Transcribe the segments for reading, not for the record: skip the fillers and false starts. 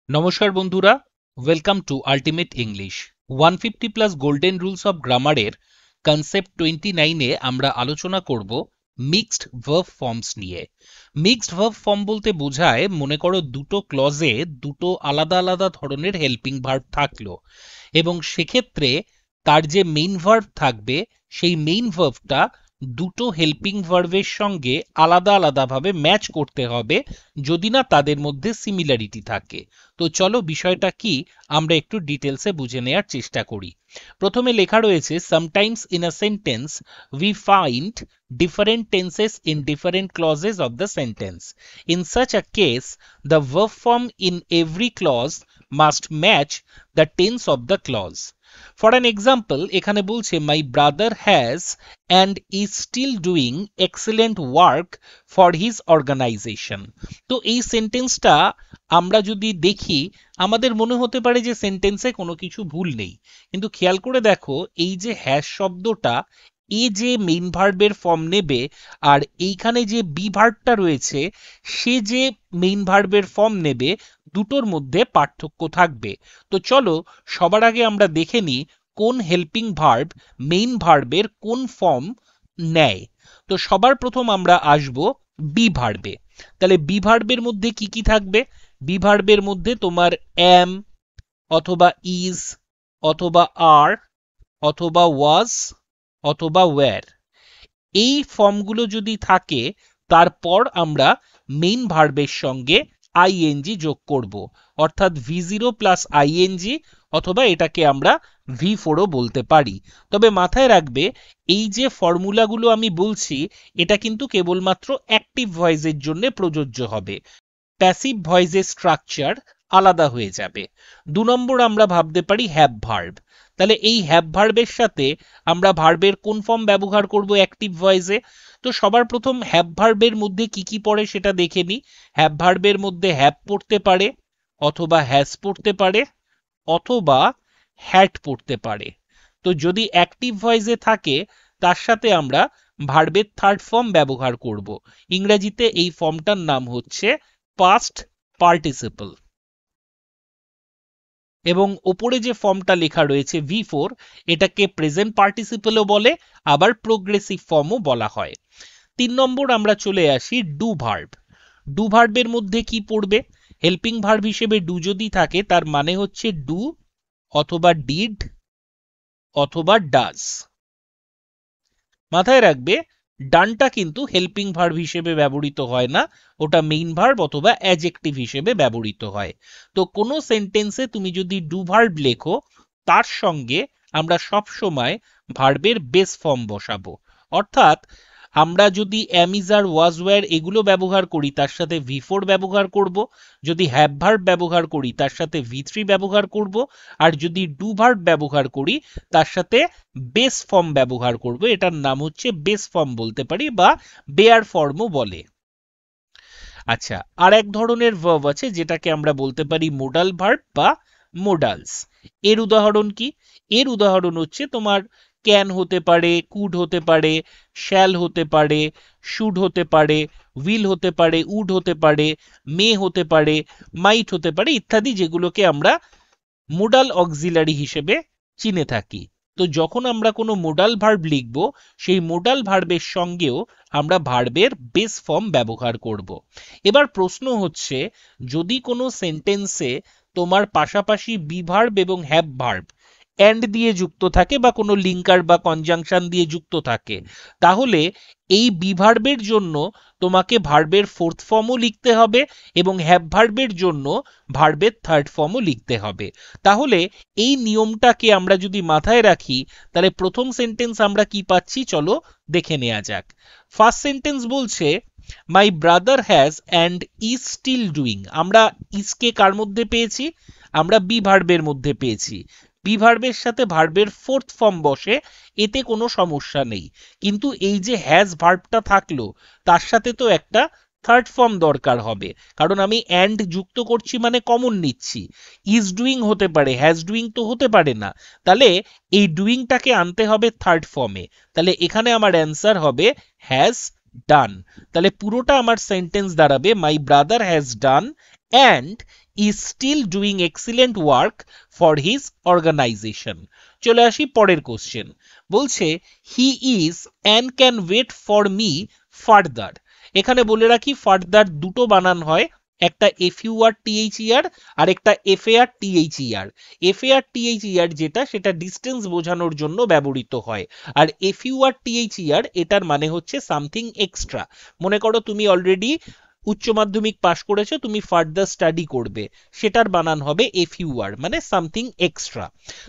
নমস্কার বন্ধুরা, welcome to ultimate English 150 plus golden rules of গ্রামারের কনসেপ্ট 29 এ আমরা আলোচনা করব মিক্সড ভার্ব ফর্মস নিয়ে। মিক্সড ভার্ব ফর্ম বলতে বোঝায়, মনে করো দুটো ক্লজে দুটো আলাদা আলাদা ধরনের হেল্পিং ভার্ব থাকলো এবং সেক্ষেত্রে তার যে মেইন ভার্ব থাকবে সেই মেইন ভার্বটা দুটো হেল্পিং ভার্বের সঙ্গে আলাদা আলাদাভাবে ম্যাচ করতে হবে যদি না তাদের মধ্যে সিমিলারিটি থাকে। তো চলো বিষয়টা কি আমরা একটু ডিটেলসে বুঝে নেওয়ার চেষ্টা করি। প্রথমে লেখা রয়েছে, sometimes in a sentence we find different tenses in different clauses of the sentence. In such a case, the verb form in every clause must match the tense of the clause. For an example, এখানে বলছে my brother has and is still doing excellent work for his organization. তো এই সেন্টেন্সটা আমরা যদি দেখি আমাদের মনে হতে পারে যে সেন্টেন্সে কোনো কিছু ভুল নেই, কিন্তু খেয়াল করে দেখো এই যে হ্যাশ শব্দটা এ যে মেইন ভার্বের ফর্ম নেবে আর এইখানে যে বি ভার্বটা রয়েছে সে যে মেইন ভার্বের ফর্ম নেবে, দুটোর মধ্যে পার্থক্য থাকবে। তো চলো সবার আগে আমরা দেখে নিই কোন হেল্পিং ভার্ব মেইন ভার্বের কোন ফর্ম নেয়। তো সবার প্রথম আমরা আসব বি ভার্বে। তাহলে বি ভার্বের মধ্যে কি কি থাকবে? বি ভার্বের মধ্যে তোমার এম অথবা ইজ অথবা আর অথবা ওয়াজ অথবা ওয়্যার, এই ফর্মগুলো যদি থাকে তারপর আমরা মেইন ভার্বের সঙ্গে আইএনজি যোগ করব, অর্থাৎ V0 প্লাস আইএনজি, অথবা এটাকে আমরা V4ও বলতে পারি। তবে মাথায় রাখবে এই যে ফর্মুলাগুলো আমি বলছি এটা কিন্তু কেবলমাত্র অ্যাক্টিভ ভয়েসের জন্য প্রযোজ্য হবে, প্যাসিভ ভয়েসের স্ট্রাকচার আলাদা হয়ে যাবে। 2 নম্বর আমরা ভাবতে পারি হ্যাভ ভার্ব। তাহলে এই হ্যাভ ভার্বের সাথে আমরা ভার্বের কোন ফর্ম ব্যবহার করব অ্যাক্টিভ ভয়েসে? তো সবার প্রথম হ্যাভ ভার্বের মধ্যে কি কি পড়ে সেটা দেখে নি। হ্যাভ ভার্বের মধ্যে হ্যাভ পড়তে পারে, অথবা হ্যাজ পড়তে পারে, অথবা হ্যাড পড়তে পারে। তো যদি অ্যাক্টিভ ভয়েসে থাকে তার সাথে আমরা ভার্বের থার্ড ফর্ম ব্যবহার করব। ইংরেজিতে এই ফর্মটার নাম হচ্ছে পাস্ট পার্টিসিপল। এবং ওপরে যে ফর্মটা লেখা রয়েছে V4, এটাকে প্রেজেন্ট পার্টিসিপলও বলে, আবার প্রোগ্রেসিভ ফর্মও বলা হয়। 3 নম্বর আমরা চলে আসি ডু ভার্ব। ডু ভার্বের মধ্যে কি পড়বে? হেল্পিং ভার্ব হিসেবে ডু যদি থাকে তার মানে হচ্ছে ডু অথবা ডিড অথবা ডাজ। মাথায় রাখবে ডানটা কিন্তু হেল্পিং ভার্ব হিসেবে ব্যবহৃত হয় না, ওটা মেইন ভার্ব অথবা অ্যাডজেক্টিভ হিসেবে ব্যবহৃত হয়। তো কোনো সেন্টেন্সে তুমি যদি ডু ভার্ব লেখো তার সঙ্গে আমরা সব সময় ভার্বের বেস ফর্ম বসাবো। অর্থাৎ আমরা যদি am is R was wire এগুলো ব্যবহার করি তার সাথে V4 ব্যবহার করব, যদি হ্যাভ ভার্ব ব্যবহার করি তার সাথে V3 ব্যবহার করব, আর যদি ডু ভার্ব ব্যবহার করি তার সাথে বেস ফর্ম ব্যবহার করব। এটার নাম হচ্ছে বেস ফর্ম বলতে পারি বা বেয়ার ফর্মও বলে। আচ্ছা, আর এক ধরনের ভার্ব আছে যেটাকে আমরা বলতে পারি মোডাল ভার্ব বা মোডালস। এর উদাহরণ কি? এর উদাহরণ হচ্ছে তোমার ক্যান হতে পারে, কুড হতে পারে, শ্যাল হতে পারে, শুড হতে পারে, উইল হতে পারে, উড হতে পারে, মে হতে পারে, মাইট হতে পারে ইত্যাদি, যেগুলোকে আমরা মোডাল অক্সিলারি হিসেবে চিনে থাকি। তো যখন আমরা কোনো মোডাল ভার্ব লিখব সেই মোডাল ভার্বের সঙ্গেও আমরা ভার্বের বেস ফর্ম ব্যবহার করব। এবার প্রশ্ন হচ্ছে, যদি কোনো সেন্টেন্সে তোমার পাশাপাশি বি ভার্ব এবং হ্যাভ ভার্ব অ্যান্ড দিয়ে যুক্ত থাকে বা কোনো লিঙ্কার বা কনজাংশন দিয়ে যুক্ত থাকে, তাহলে এই বি ভার্বের জন্য তোমাকে ভার্বের ফোর্থ ফর্মও লিখতে হবে এবং হ্যাভ ভার্বের জন্য ভার্বের থার্ড ফর্মও লিখতে হবে। তাহলে এই নিয়মটাকে আমরা যদি মাথায় রাখি তাহলে প্রথম সেন্টেন্স আমরা কি পাচ্ছি চলো দেখে নেওয়া যাক। ফার্স্ট সেন্টেন্স বলছে my brother has and is still doing. আমরা ইজকে কার মধ্যে পেয়েছি? আমরা বি ভার্বের মধ্যে পেয়েছি। বি ভার্বের সাথে ভার্বের ফোর্থ ফর্ম বসে, এতে কোনো সমস্যা নেই। কিন্তু এই যে হ্যাজ ভার্বটা থাকলো তার সাথে তো একটা থার্ড ফর্ম দরকার হবে, কারণ আমি অ্যান্ড যুক্ত করছি মানে কমন নিচ্ছি। ইজ ডুইং হতে পারে, হ্যাজ ডুইং তো হতে পারে না। তাহলে এই ডুইংটাকে আনতে হবে থার্ড ফর্মে। তাহলে এখানে আমার অ্যান্সার হবে হ্যাজ ডান। তাহলে পুরোটা আমার সেন্টেন্স দাঁড়াবে মাই brother has done and is still doing excellent work for his organization. চলে আসি পরের কোশ্চেন, বলছে he is and can wait for me further. এখানে বলে রাখি ফার্দার দুটো বানান হয়, একটা FUR THER আর একটা FAR THER। FAR THER যেটা সেটা ডিস্টেন্স বোঝানোর জন্য ব্যবহৃত হয়, আর FUR THER এটার মানে হচ্ছে সামথিং এক্সট্রা। মনে করো তুমি অলরেডি উচ্চ মাধ্যমিক পাশ করেছো, তুমি ফার্দার স্টাডি করবে, সেটার বানান হবে FUR, মানে সামথিং এক্সট্রা।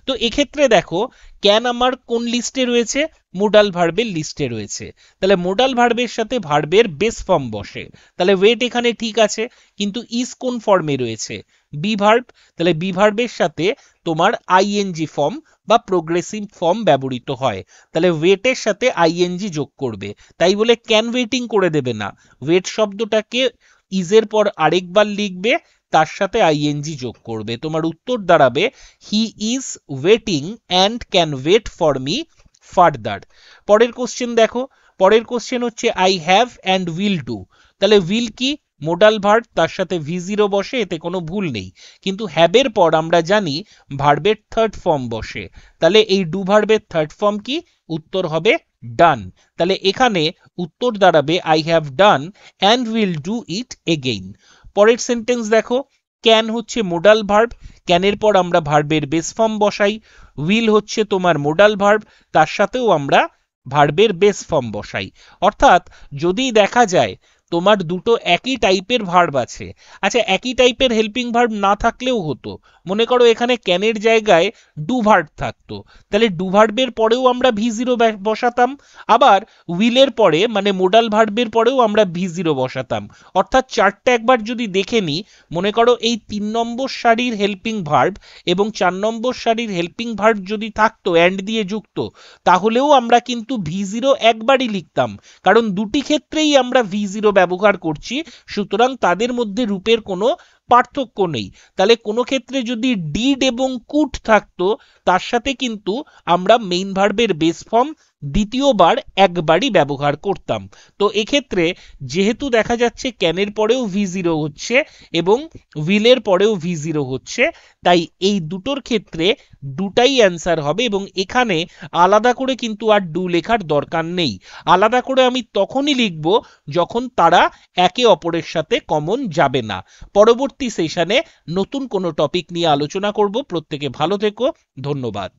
তো এক্ষেত্রে দেখো ক্যান আমার কোন লিস্টে রয়েছে, মোডাল ভার্বের লিস্টে রয়েছে, তাহলে মোডাল ভার্বের সাথে ভার্বের বেস ফর্ম বসে, তাহলে ওয়েট এখানে ঠিক আছে, কিন্তু ইজ কোন ফর্মে রয়েছে, বি ভার্ব, তাহলে বি ভার্বের সাথে তোমার আইএনজি ফর্ম বা প্রোগ্রেসিভ ফর্ম ব্যবহৃত হয়, তাহলে ওয়েটের সাথে আইএনজি যোগ করবে, তাই বলে ক্যান ওয়েটিং করে দেবে না, ওয়েট শব্দটাকে ইজের পর আরেকবার লিখবে, তার সাথে আইএনজি যোগ করবে, তোমার উত্তর দাঁড়াবে he is waiting and can wait for me further. পরের কোশ্চেন দেখো, পরের কোশ্চেন হচ্ছে I have and will do, তাহলে উইল কি মোডাল ভার্ব, তার সাথে V0 বসে, এতে কোনো ভুল নেই, কিন্তু হ্যাভের পর আমরা জানি ভার্বের থার্ড ফর্ম বসে, তাহলে এই ডু ভার্বের থার্ড ফর্ম কি, উত্তর হবে ডান, তাহলে এখানে উত্তর দাঁড়াবে I have done and will do it again. পরের সেন্টেন্স দেখো, ক্যান হচ্ছে মোডাল ভার্ব, ক্যানের পর আমরা ভার্বের বেস ফর্ম বসাই, উইল হচ্ছে তোমার মোডাল ভার্ব, তার সাথেও আমরা ভার্বের বেস ফর্ম বসাই, অর্থাৎ যদি দেখা যায় তোমার দুটো একই টাইপের ভার্ব আছে, আচ্ছা একই টাইপের হেল্পিং ভার্ব না থাকলেও হতো, মনে করো এখানে ক্যানের জায়গায় ডু ভার্ব থাকতো, তাহলে ডু ভার্বের পরেও আমরা V0 বসাতাম, আবার উইলের পরে মানে মোডাল ভার্বের পরেও আমরা V0 বসাতাম, অর্থাৎ চারটে একবার যদি দেখে নিই, মনে করো এই 3 নম্বর সারির হেল্পিং ভার্ব এবং 4 নম্বর সারির হেল্পিং ভার্ব যদি থাকতো অ্যান্ড দিয়ে যুক্ত, তাহলেও আমরা কিন্তু V0 একবারই লিখতাম, কারণ দুটি ক্ষেত্রেই আমরা V0 ব্যবহার করছি, সুতরাং তাদের মধ্যে রূপের কোনো পার্থক্য নেই, তাহলে কোনো ক্ষেত্রে যদি ডিড এবং কুড থাকতো, তার সাথে কিন্তু আমরা মেইন ভার্বের বেস ফর্ম দ্বিতীয়বার একবারই ব্যবহার করতাম। তো এক্ষেত্রে যেহেতু দেখা যাচ্ছে ক্যানের পরেও V0 হচ্ছে এবং উইলের পরেও V0 হচ্ছে, তাই এই দুটোর ক্ষেত্রে দুটাই অ্যান্সার হবে, এবং এখানে আলাদা করে কিন্তু আর ডু লেখার দরকার নেই, আলাদা করে আমি তখনই লিখব যখন তারা একে অপরের সাথে কমন যাবে না। পরবর্তী সেশনে নতুন কোনো টপিক নিয়ে আলোচনা করব, প্রত্যেকে ভালো থেকো, ধন্যবাদ।